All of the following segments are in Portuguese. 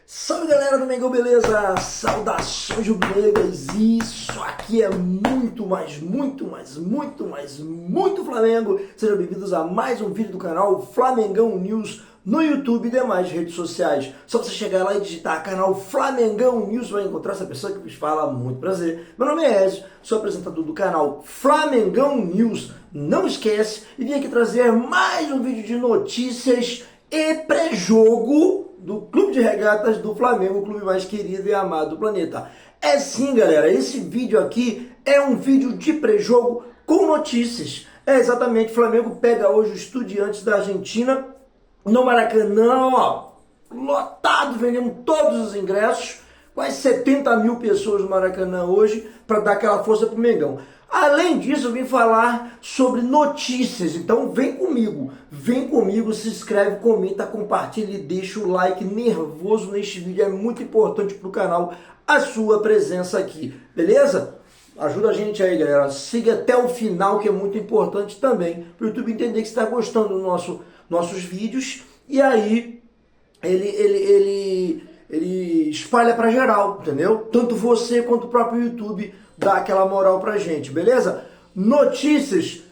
Salve galera do Mengão, beleza? Saudações rubro-negras. Isso aqui é muito Flamengo. Sejam bem-vindos a mais um vídeo do canal Flamengão News no YouTube e demais redes sociais. Só você chegar lá e digitar canal Flamengão News, vai encontrar essa pessoa que vos fala. Muito prazer. Meu nome é Ezio, sou apresentador do canal Flamengão News. Não esquece, e vim aqui trazer mais um vídeo de notícias e pré-jogo do Clube de Regatas do Flamengo, o clube mais querido e amado do planeta. É sim, galera, esse vídeo aqui é um vídeo de pré-jogo com notícias. É exatamente, o Flamengo pega hoje o Estudiantes da Argentina no Maracanã, ó, lotado, vendendo todos os ingressos, quase 70 mil pessoas no Maracanã hoje, para dar aquela força pro Mengão. Além disso, eu vim falar sobre notícias, então vem comigo, se inscreve, comenta, compartilha e deixa o like nervoso neste vídeo, é muito importante para o canal a sua presença aqui, beleza? Ajuda a gente aí, galera, siga até o final, que é muito importante também, para o YouTube entender que você está gostando dos nossos vídeos, e aí ele espalha para geral, entendeu? Tanto você quanto o próprio YouTube dá aquela moral pra gente, beleza? Notícias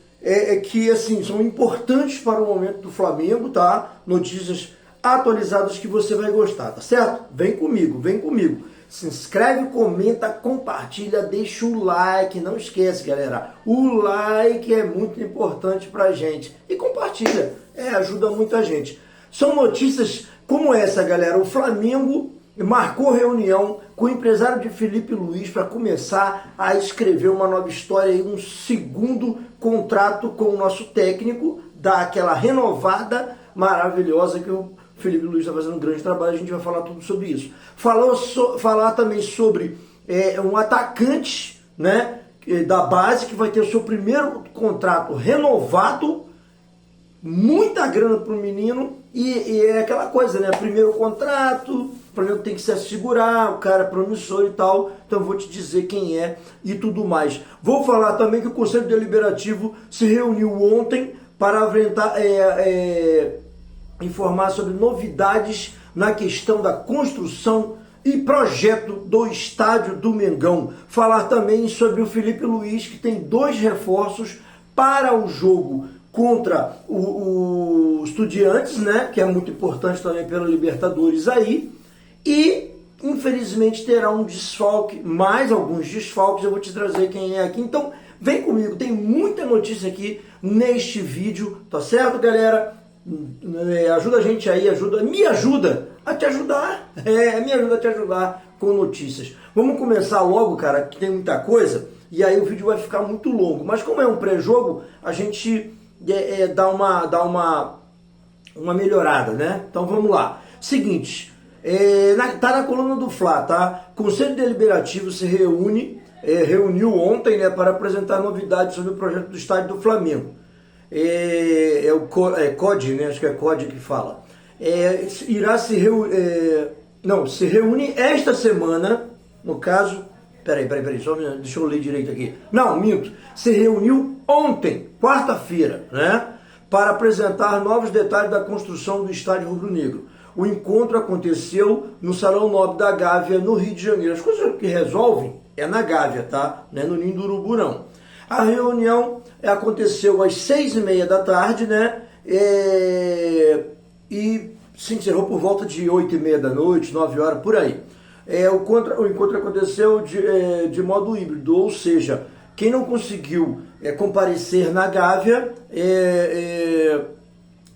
que assim são importantes para o momento do Flamengo, tá? Notícias atualizadas que você vai gostar, tá certo? Vem comigo. Se inscreve, comenta, compartilha, deixa o like, não esquece, galera. O like é muito importante pra gente. E compartilha, ajuda muita gente. São notícias como essa, galera. O Flamengo marcou reunião com o empresário de Felipe Luiz para começar a escrever uma nova história e um segundo contrato com o nosso técnico, dar aquela renovada maravilhosa que o Felipe Luiz está fazendo um grande trabalho, a gente vai falar tudo sobre isso. Falar também sobre um atacante, né, da base que vai ter o seu primeiro contrato renovado, muita grana para o menino e é aquela coisa, né, primeiro contrato, o Flamengo tem que se assegurar, o cara é promissor e tal, então eu vou te dizer quem é e tudo mais. Vou falar também que o Conselho Deliberativo se reuniu ontem para informar sobre novidades na questão da construção e projeto do estádio do Mengão. Falar também sobre o Felipe Luiz, que tem 2 reforços para o jogo contra o Estudiantes, né, que é muito importante também pela Libertadores aí. E, infelizmente, terá um desfalque, mais alguns desfalques, eu vou te trazer quem é aqui. Então, vem comigo, tem muita notícia aqui neste vídeo, tá certo, galera? Ajuda a gente aí, me ajuda a te ajudar, me ajuda a te ajudar com notícias. Vamos começar logo, cara, que tem muita coisa, e aí o vídeo vai ficar muito longo. Mas como é um pré-jogo, a gente dá uma melhorada, né? Então, vamos lá. Seguinte... tá na coluna do Fla, tá? Conselho Deliberativo se reuniu ontem, né, para apresentar novidades sobre o projeto do estádio do Flamengo. COD, né? Acho que é COD que fala. Se reúne esta semana, no caso... Peraí, só deixa eu ler direito aqui. Não, minto. Se reuniu ontem, quarta-feira, né? Para apresentar novos detalhes da construção do estádio rubro-negro. O encontro aconteceu no Salão Nobre da Gávea, no Rio de Janeiro. As coisas que resolvem é na Gávea, tá? Não é no Ninho do Urubu, não. A reunião aconteceu às 6h30 da tarde, né? E se encerrou por volta de 8h30 da noite, 9 horas, por aí. O encontro aconteceu de modo híbrido, ou seja, quem não conseguiu comparecer na Gávea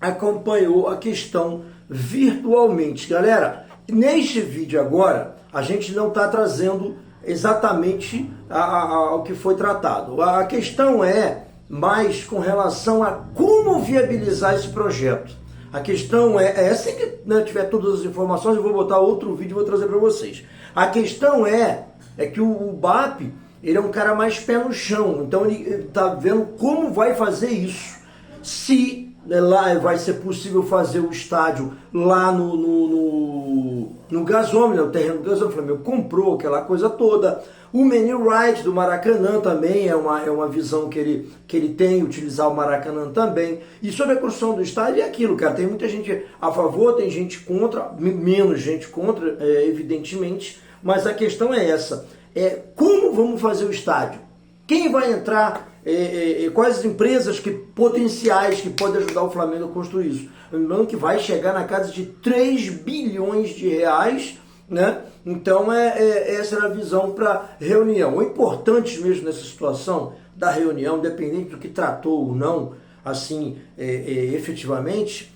acompanhou a questão virtualmente. Galera, neste vídeo agora, a gente não está trazendo exatamente ao que foi tratado. A questão é mais com relação a como viabilizar esse projeto. A questão assim que, né, tiver todas as informações, eu vou botar outro vídeo e vou trazer para vocês. A questão é que o BAP, ele é um cara mais pé no chão, então ele está vendo como vai fazer isso. Se lá vai ser possível fazer o estádio lá no no gasômetro, né, o terreno do gasômetro, o Flamengo comprou aquela coisa toda. O Manny Wright do Maracanã também é uma visão que ele tem, utilizar o Maracanã também. E sobre a construção do estádio é aquilo, cara, tem muita gente a favor, tem gente contra, menos gente contra, evidentemente, mas a questão é essa, como vamos fazer o estádio? Quem vai entrar, quais as empresas potenciais que podem ajudar o Flamengo a construir isso? Lembrando que vai chegar na casa de 3 bilhões de reais, né? Então essa era a visão para reunião. O importante mesmo nessa situação da reunião, independente do que tratou ou não, assim, efetivamente,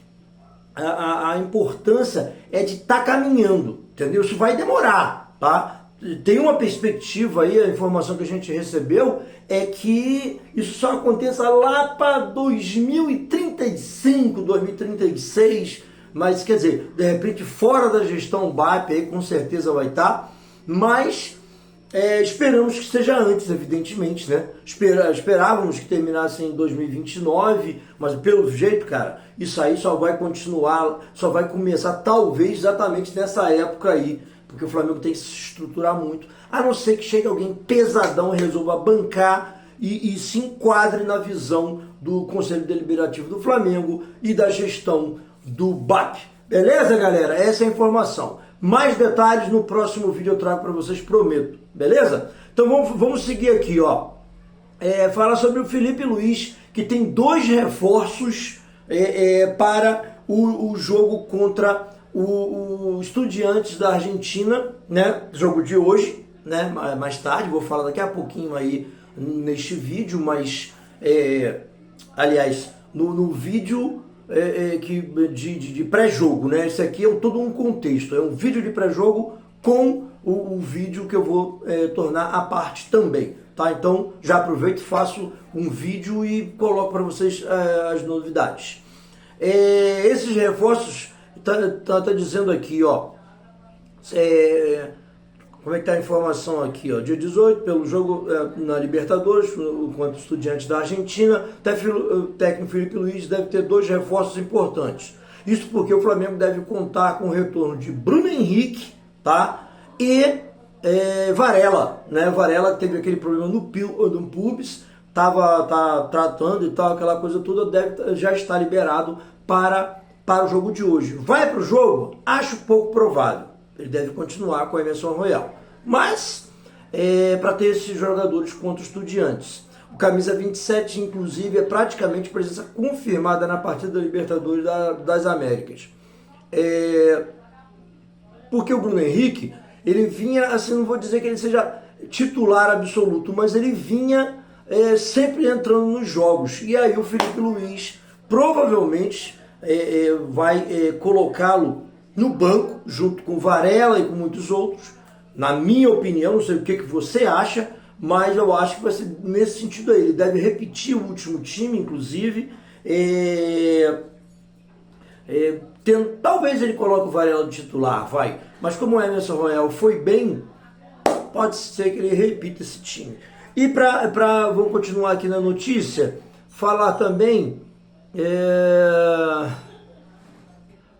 a importância é de estar caminhando, entendeu? Isso vai demorar, tá? Tem uma perspectiva aí, a informação que a gente recebeu é que isso só aconteça lá para 2035, 2036, mas quer dizer, de repente fora da gestão BAP aí com certeza vai estar, mas esperamos que seja antes, evidentemente, né? Esperávamos que terminasse em 2029, mas pelo jeito, cara, isso aí só vai continuar, só vai começar talvez exatamente nessa época aí, porque o Flamengo tem que se estruturar muito, a não ser que chegue alguém pesadão e resolva bancar e se enquadre na visão do Conselho Deliberativo do Flamengo e da gestão do BAP. Beleza, galera? Essa é a informação. Mais detalhes no próximo vídeo eu trago para vocês, prometo. Beleza? Então vamos seguir aqui, ó. Falar sobre o Felipe Luiz, que tem 2 reforços para o jogo contra o Estudiantes da Argentina, né? Jogo de hoje, né? Mais tarde, vou falar daqui a pouquinho aí neste vídeo, mas aliás, no vídeo de pré-jogo, né? Esse aqui é todo um contexto, é um vídeo de pré-jogo com o vídeo que eu vou tornar à parte também, tá? Então já aproveito, faço um vídeo e coloco para vocês as novidades. Esses reforços tá dizendo aqui, ó, como é que tá a informação aqui, ó, dia 18, pelo jogo na Libertadores, contra o Estudiantes da Argentina, o técnico Felipe Luiz deve ter 2 reforços importantes. Isso porque o Flamengo deve contar com o retorno de Bruno Henrique, tá? E Varela, né? Varela teve aquele problema no pubis, tá tratando e tal, aquela coisa toda, deve já estar liberado para o jogo de hoje. Vai para o jogo? Acho pouco provável. Ele deve continuar com a Emerson Royal. Mas, para ter esses jogadores contra os Estudiantes. O camisa 27, inclusive, é praticamente presença confirmada na partida da Libertadores das Américas. Porque o Bruno Henrique, ele vinha, assim, não vou dizer que ele seja titular absoluto, mas ele vinha sempre entrando nos jogos. E aí o Felipe Luiz provavelmente vai colocá-lo no banco, junto com Varela e com muitos outros. Na minha opinião, não sei o que você acha, mas eu acho que vai ser nesse sentido aí. Ele deve repetir o último time, inclusive. Talvez ele coloque o Varela de titular, vai. Mas como o Emerson Royal foi bem, pode ser que ele repita esse time. E vamos continuar aqui na notícia, falar também...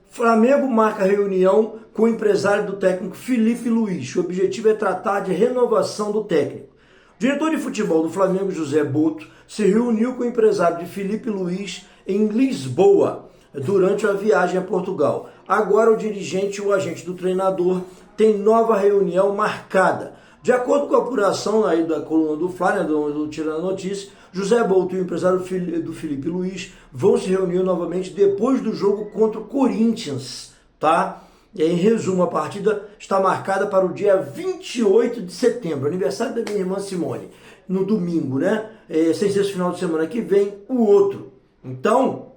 Flamengo marca reunião com o empresário do técnico Felipe Luiz. O objetivo é tratar de renovação do técnico. O diretor de futebol do Flamengo, José Boto, se reuniu com o empresário de Felipe Luiz em Lisboa durante a viagem a Portugal. Agora o dirigente e o agente do treinador têm nova reunião marcada. De acordo com a apuração aí da coluna do Flávio, do Tirando a Notícia, José Boto e o empresário do Felipe Luiz vão se reunir novamente depois do jogo contra o Corinthians, tá? E aí, em resumo, a partida está marcada para o dia 28 de setembro, aniversário da minha irmã Simone, no domingo, né? Sem ser esse final de semana que vem, o outro. Então,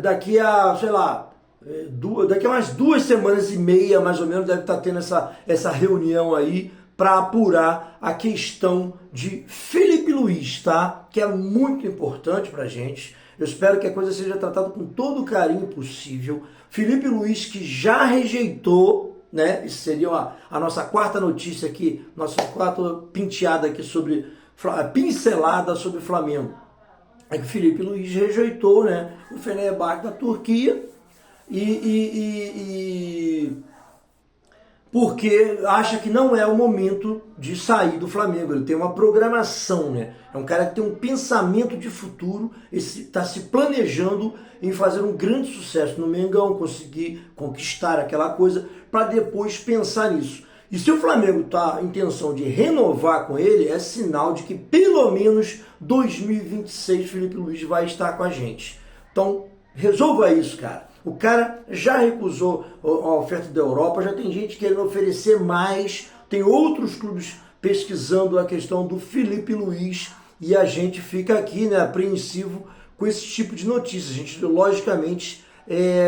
daqui a, sei lá, daqui a umas 2 semanas e meia, mais ou menos, deve estar tendo essa reunião aí para apurar a questão de Felipe Luiz, tá? Que é muito importante para a gente. Eu espero que a coisa seja tratada com todo o carinho possível. Felipe Luiz, que já rejeitou, né? Isso seria a nossa 4ª notícia aqui, nossa 4ª penteada aqui pincelada sobre o Flamengo. É que o Felipe Luiz rejeitou, né, o Fenerbahçe da Turquia porque acha que não é o momento de sair do Flamengo. Ele tem uma programação, né? É um cara que tem um pensamento de futuro, está se planejando em fazer um grande sucesso no Mengão, conseguir conquistar aquela coisa, para depois pensar nisso. E se o Flamengo está em intenção de renovar com ele, é sinal de que pelo menos 2026 Felipe Luiz vai estar com a gente. Então, resolva isso, cara. O cara já recusou a oferta da Europa, já tem gente querendo oferecer mais, tem outros clubes pesquisando a questão do Felipe Luiz e a gente fica aqui, né, apreensivo com esse tipo de notícias. A gente, logicamente,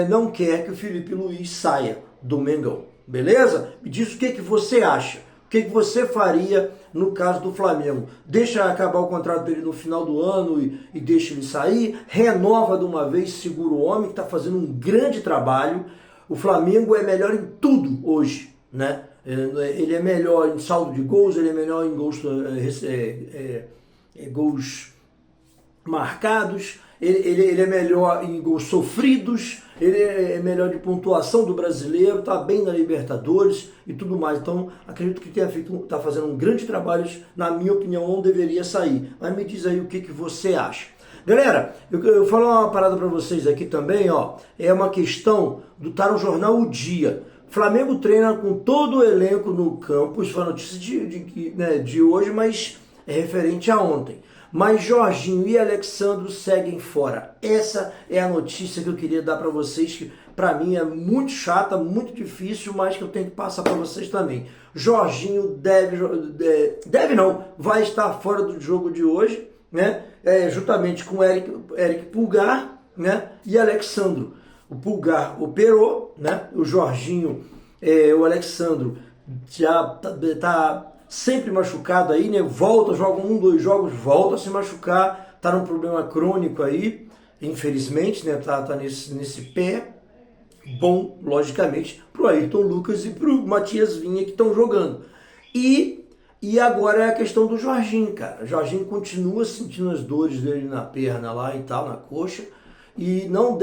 não quer que o Felipe Luiz saia do Mengão, beleza? Me diz o que você acha. O que você faria no caso do Flamengo? Deixa acabar o contrato dele no final do ano e deixa ele sair? Renova de uma vez, segura o homem que está fazendo um grande trabalho. O Flamengo é melhor em tudo hoje, né? Ele é melhor em saldo de gols, ele é melhor em gols, gols marcados, ele é melhor em gols sofridos, ele é melhor de pontuação do brasileiro, está bem na Libertadores e tudo mais. Então, acredito que está fazendo um grande trabalho, na minha opinião, não deveria sair. Mas me diz aí o que você acha. Galera, eu vou falar uma parada para vocês aqui também, ó. É uma questão tá no jornal O Dia. Flamengo treina com todo o elenco no campo. Isso foi a notícia de hoje, mas é referente a ontem. Mas Jorginho e Alexandro seguem fora. Essa é a notícia que eu queria dar para vocês, que para mim é muito chata, muito difícil, mas que eu tenho que passar para vocês também. Jorginho vai estar fora do jogo de hoje, né? Juntamente com Eric Pulgar, né? E Alexandro. O Pulgar operou, né? O Jorginho, o Alexandro já tá sempre machucado aí, né? Volta, joga 1, 2 jogos, volta a se machucar, tá num problema crônico aí, infelizmente, né? Tá nesse pé. Bom, logicamente, pro Ayrton Lucas e pro Matias Vinha que estão jogando. E agora é a questão do Jorginho, cara. O Jorginho continua sentindo as dores dele na perna lá e tal, na coxa, e não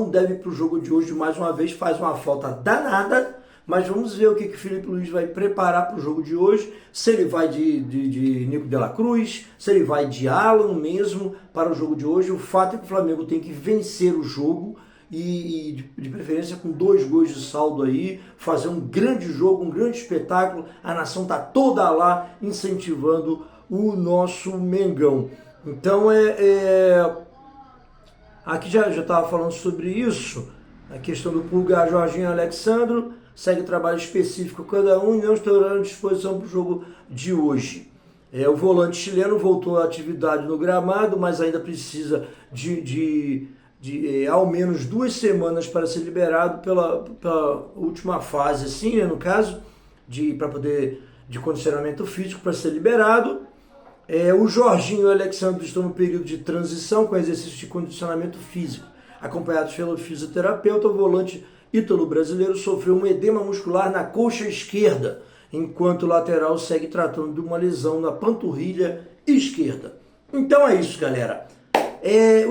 deve ir pro jogo de hoje mais uma vez, faz uma falta danada. Mas vamos ver o que o Felipe Luiz vai preparar para o jogo de hoje, se ele vai de Nico de la Cruz, se ele vai de Alan mesmo para o jogo de hoje. O fato é que o Flamengo tem que vencer o jogo e de preferência com 2 gols de saldo aí, fazer um grande jogo, um grande espetáculo. A nação está toda lá incentivando o nosso Mengão. Então aqui já estava falando sobre isso, a questão do Pulgar, Jorginho e Alexandro. Segue trabalho específico cada um e não estarão à disposição para o jogo de hoje. O volante chileno voltou à atividade no gramado, mas ainda precisa de ao menos 2 semanas para ser liberado pela última fase, assim, né, no caso, para poder de condicionamento físico para ser liberado. O Jorginho e o Alexandre estão no período de transição com exercício de condicionamento físico. Acompanhados pelo fisioterapeuta, o volante ítalo-brasileiro sofreu um edema muscular na coxa esquerda, enquanto o lateral segue tratando de uma lesão na panturrilha esquerda. Então é isso, galera.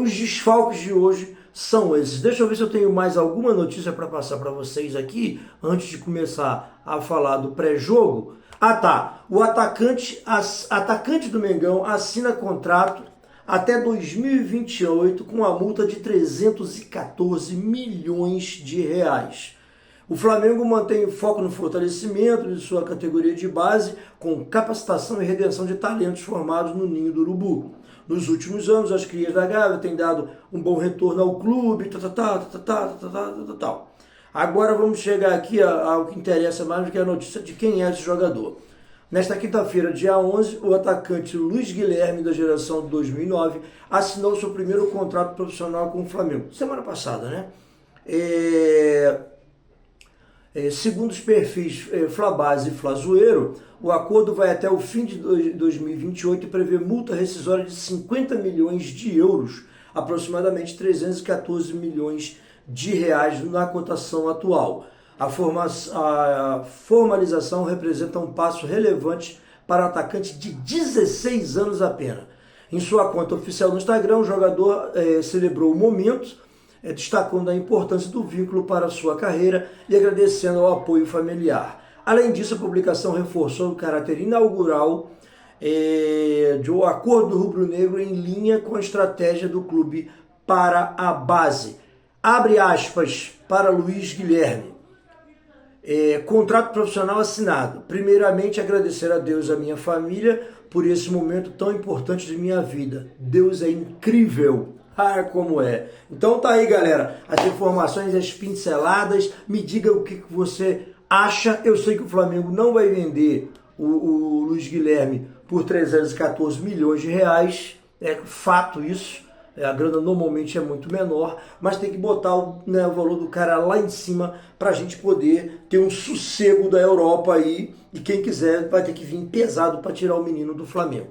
Os desfalques de hoje são esses. Deixa eu ver se eu tenho mais alguma notícia para passar para vocês aqui, antes de começar a falar do pré-jogo. Ah tá, o atacante do Mengão assina contrato até 2028 com a multa de 314 milhões de reais. O Flamengo mantém o foco no fortalecimento de sua categoria de base, com capacitação e redenção de talentos formados no Ninho do Urubu. Nos últimos anos, as crias da Gávea têm dado um bom retorno ao clube, tal. Agora vamos chegar aqui ao que interessa mais, que é a notícia de quem é esse jogador. Nesta quinta-feira, dia 11, o atacante Luiz Guilherme, da geração de 2009, assinou seu primeiro contrato profissional com o Flamengo. Semana passada, né? Segundo os perfis Flabase e Flazoeiro, o acordo vai até o fim de 2028 e prevê multa rescisória de 50 milhões de euros, aproximadamente 314 milhões de reais na cotação atual. A formalização representa um passo relevante para o atacante de 16 anos apenas. Em sua conta oficial no Instagram, o jogador celebrou o momento destacando a importância do vínculo para a sua carreira e agradecendo ao apoio familiar. Além disso, a publicação reforçou o caráter inaugural do acordo do rubro-negro em linha com a estratégia do clube para a base. Abre aspas para Luiz Guilherme. Contrato profissional assinado. Primeiramente, agradecer a Deus e a minha família por esse momento tão importante de minha vida. Deus é incrível. Ah, como é. Então tá aí, galera, as informações, as pinceladas. Me diga o que você acha. Eu sei que o Flamengo não vai vender o Luiz Guilherme por 314 milhões de reais. É fato isso. A grana normalmente é muito menor, mas tem que botar o valor do cara lá em cima para a gente poder ter um sossego da Europa aí. E quem quiser vai ter que vir pesado para tirar o menino do Flamengo.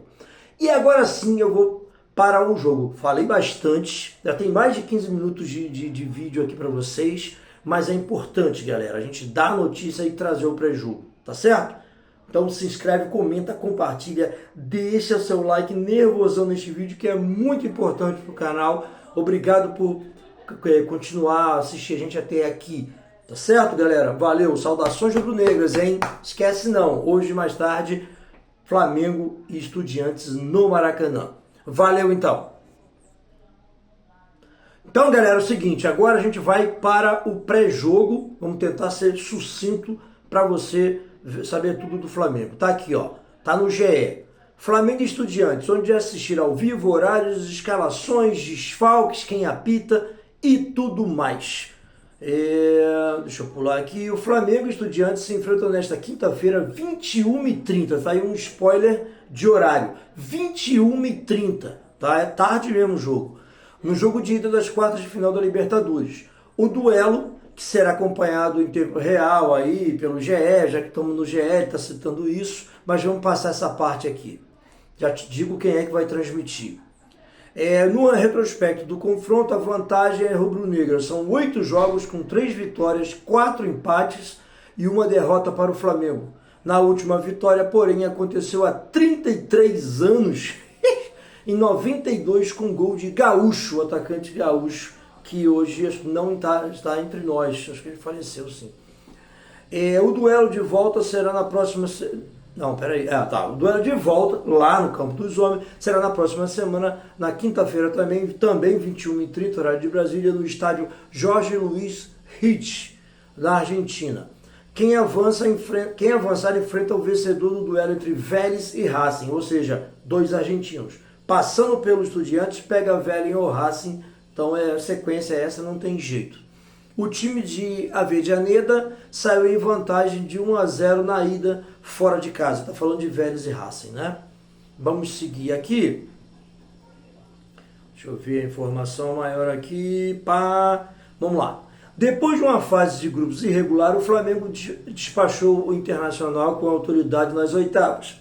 E agora sim eu vou para o jogo. Falei bastante, já tem mais de 15 minutos de vídeo aqui para vocês, mas é importante, galera, a gente dar a notícia e trazer o pré-jogo, tá certo? Então se inscreve, comenta, compartilha, deixa seu like nervosão neste vídeo que é muito importante para o canal. Obrigado por continuar a assistir a gente até aqui, tá certo, galera? Valeu, saudações rubro-negras, hein? Esquece não, hoje mais tarde, Flamengo e Estudiantes no Maracanã. Valeu então. Então, galera, é o seguinte, agora a gente vai para o pré-jogo. Vamos tentar ser sucinto para você saber tudo do Flamengo. Tá aqui, ó. Tá no GE. Flamengo e Estudiantes, onde assistir ao vivo, horários, escalações, desfalques, quem apita e tudo mais. Deixa eu pular aqui. O Flamengo e Estudiantes se enfrentam nesta quinta-feira, 21h30. Tá aí um spoiler de horário. 21h30. Tá? É tarde mesmo o jogo. No jogo de ida das quartas de final da Libertadores. O duelo, que será acompanhado em tempo real aí pelo GE, já que estamos no GE, ele está citando isso, mas vamos passar essa parte aqui. Já te digo quem é que vai transmitir. No retrospecto do confronto, a vantagem é rubro-negra. São 8 jogos com 3 vitórias, 4 empates e 1 derrota para o Flamengo. Na última vitória, porém, aconteceu há 33 anos, em 92, com gol de Gaúcho, o atacante Gaúcho, que hoje não está entre nós. Acho que ele faleceu, sim. O duelo de volta será na próxima... Não, peraí. O duelo de volta, lá no Campo dos Homens, será na próxima semana, na quinta-feira também 21h30, horário de Brasília, no estádio Jorge Luiz Hitch, da Argentina. Quem avançar enfrenta o vencedor do duelo entre Vélez e Racing, ou seja, 2 argentinos. Passando pelo Estudiantes, pega Vélez ou Racing, então a sequência essa, não tem jeito. O time de Avejaneda saiu em vantagem de 1-0 na ida fora de casa. Está falando de Vélez e Racing, né? Vamos seguir aqui. Deixa eu ver a informação maior aqui. Vamos lá. Depois de uma fase de grupos irregular, o Flamengo despachou o Internacional com autoridade nas oitavas.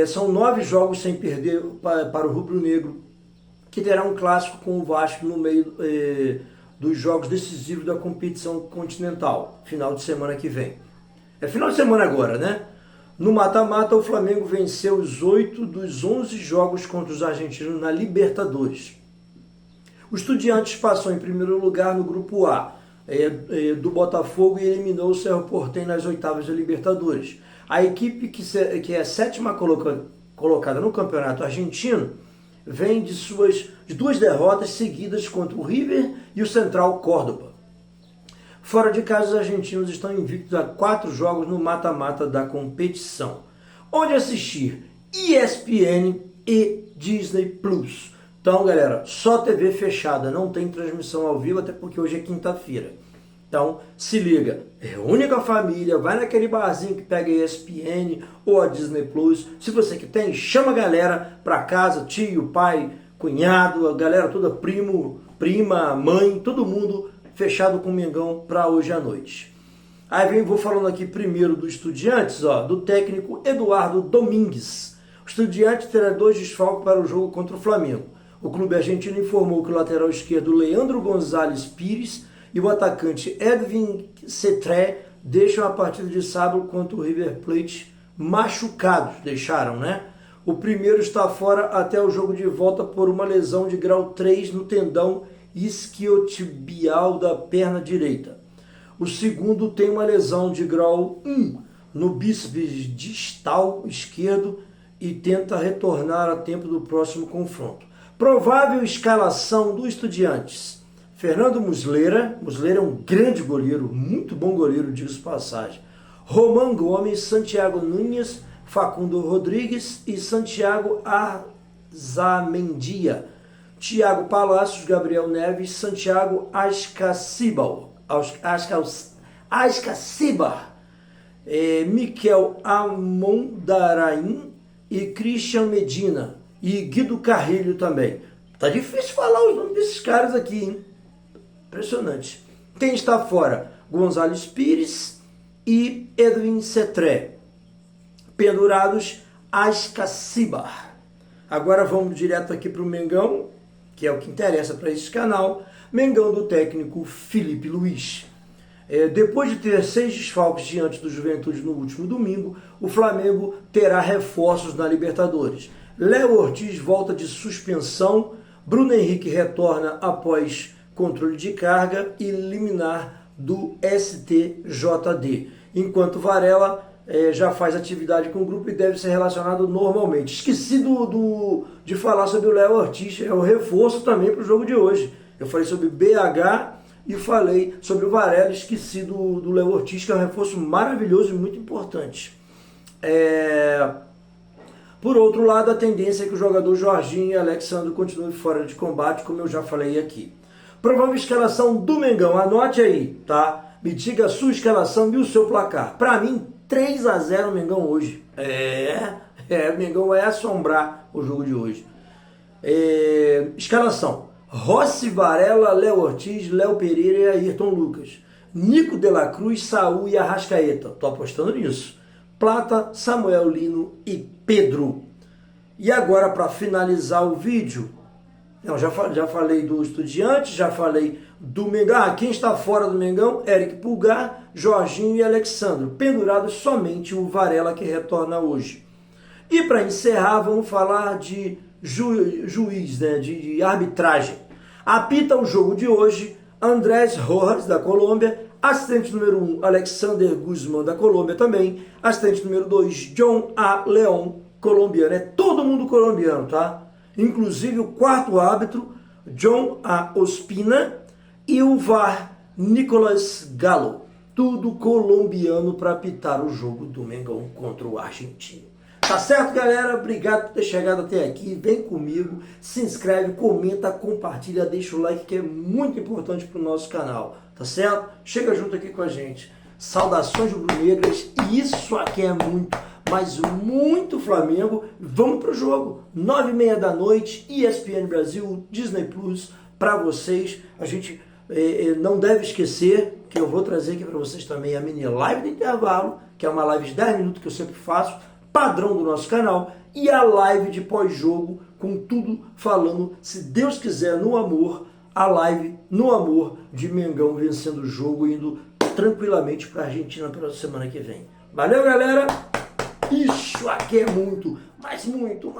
São 9 jogos sem perder para o rubro-negro, que terá um clássico com o Vasco no meio dos jogos decisivos da competição continental, final de semana que vem. É final de semana agora, né? No mata-mata, o Flamengo venceu os 8 dos 11 jogos contra os argentinos na Libertadores. O Estudiantes passou em primeiro lugar no grupo A do Botafogo e eliminou o Cerro Porteño nas oitavas da Libertadores. A equipe que é a 7ª colocada no campeonato argentino vem de 2 derrotas seguidas contra o River e o Central Córdoba. Fora de casa, os argentinos estão invictos a 4 jogos no mata-mata da competição. Onde assistir? ESPN e Disney Plus. Então, galera, só TV fechada, não tem transmissão ao vivo, até porque hoje é quinta-feira. Então, se liga, reúne com a família, vai naquele barzinho que pega a ESPN ou a Disney Plus. Se você que tem, chama a galera pra casa, tio, pai, cunhado, a galera toda, primo, prima, mãe, todo mundo fechado com o Mengão pra hoje à noite. Aí vou falando aqui primeiro do Estudiantes, do técnico Eduardo Domingues. O Estudiantes terá 2 desfalques para o jogo contra o Flamengo. O clube argentino informou que o lateral esquerdo Leandro Gonzalez Pires e o atacante Edwin Cetré deixam a partida de sábado contra o River Plate machucados, deixaram, né? O primeiro está fora até o jogo de volta por uma lesão de grau 3 no tendão isquiotibial da perna direita. O segundo tem uma lesão de grau 1 no bíceps distal esquerdo e tenta retornar a tempo do próximo confronto. Provável escalação do Estudiantes. Fernando Muslera. Muslera é um grande goleiro, muito bom goleiro, diga-se de passagem. Román Gomes, Santiago Núñez, Facundo Rodrigues e Santiago Arzamendia. Thiago Palacios, Gabriel Neves, Santiago Ascacíbar, Miquel Amondarain e Christian Medina. E Guido Carrilho também. Tá difícil falar os nomes desses caras aqui, hein? Impressionante. Quem está fora? Gonzalez Pires e Edwin Cetré. Pendurados, Ascacíbar. Agora vamos direto aqui para o Mengão, que é o que interessa para esse canal. Mengão do técnico Felipe Luiz. Depois de ter 6 desfalques diante do Juventude no último domingo, o Flamengo terá reforços na Libertadores. Léo Ortiz volta de suspensão, Bruno Henrique retorna após controle de carga e liminar do STJD, enquanto Varela já faz atividade com o grupo e deve ser relacionado normalmente. Esqueci de falar sobre o Léo Ortiz, é o reforço também para o jogo de hoje. Eu falei sobre BH e falei sobre o Varela, esqueci do Léo Ortiz, que é um reforço maravilhoso e muito importante. Por outro lado, a tendência é que o jogador Jorginho e Alexandre continuem fora de combate, como eu já falei aqui. Provável escalação do Mengão, anote aí, tá? Me diga a sua escalação e o seu placar. Para mim, 3-0 o Mengão hoje. O Mengão vai assombrar o jogo de hoje. Escalação: Rossi, Varela, Léo Ortiz, Léo Pereira e Ayrton Lucas. Nico de la Cruz, Saúl e Arrascaeta. Tô apostando nisso. Plata, Samuel Lino e Pedro. E agora, para finalizar o vídeo, já falei do Estudiantes, já falei do Mengão. Quem está fora do Mengão? Eric Pulgar, Jorginho e Alexandre. Pendurados somente o Varela, que retorna hoje. E para encerrar, vamos falar de juiz, né, de arbitragem. Apita o jogo de hoje Andrés Rojas, da Colômbia. Assistente número 1, Alexander Guzmán, da Colômbia também. Assistente número 2, John A. León, colombiano. É todo mundo colombiano, tá? Inclusive o quarto árbitro, John A. Ospina. E o VAR, Nicolás Galo. Tudo colombiano para apitar o jogo do Mengão contra o argentino. Tá certo, galera? Obrigado por ter chegado até aqui. Vem comigo, se inscreve, comenta, compartilha, deixa o like, que é muito importante para o nosso canal. Tá certo? Chega junto aqui com a gente. Saudações rubro-negras. Isso aqui é muito, mas muito Flamengo. Vamos pro jogo. 9h30 da noite, ESPN Brasil, Disney Plus, para vocês. A gente não deve esquecer que eu vou trazer aqui para vocês também a mini live do intervalo, que é uma live de 10 minutos que eu sempre faço, padrão do nosso canal, e a live de pós-jogo, com tudo falando, se Deus quiser, no amor, a live no amor de Mengão vencendo o jogo, indo tranquilamente para a Argentina pela semana que vem. Valeu, galera! Isso aqui é muito, mas muito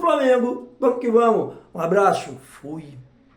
Flamengo. Vamos que vamos. Um abraço. Fui.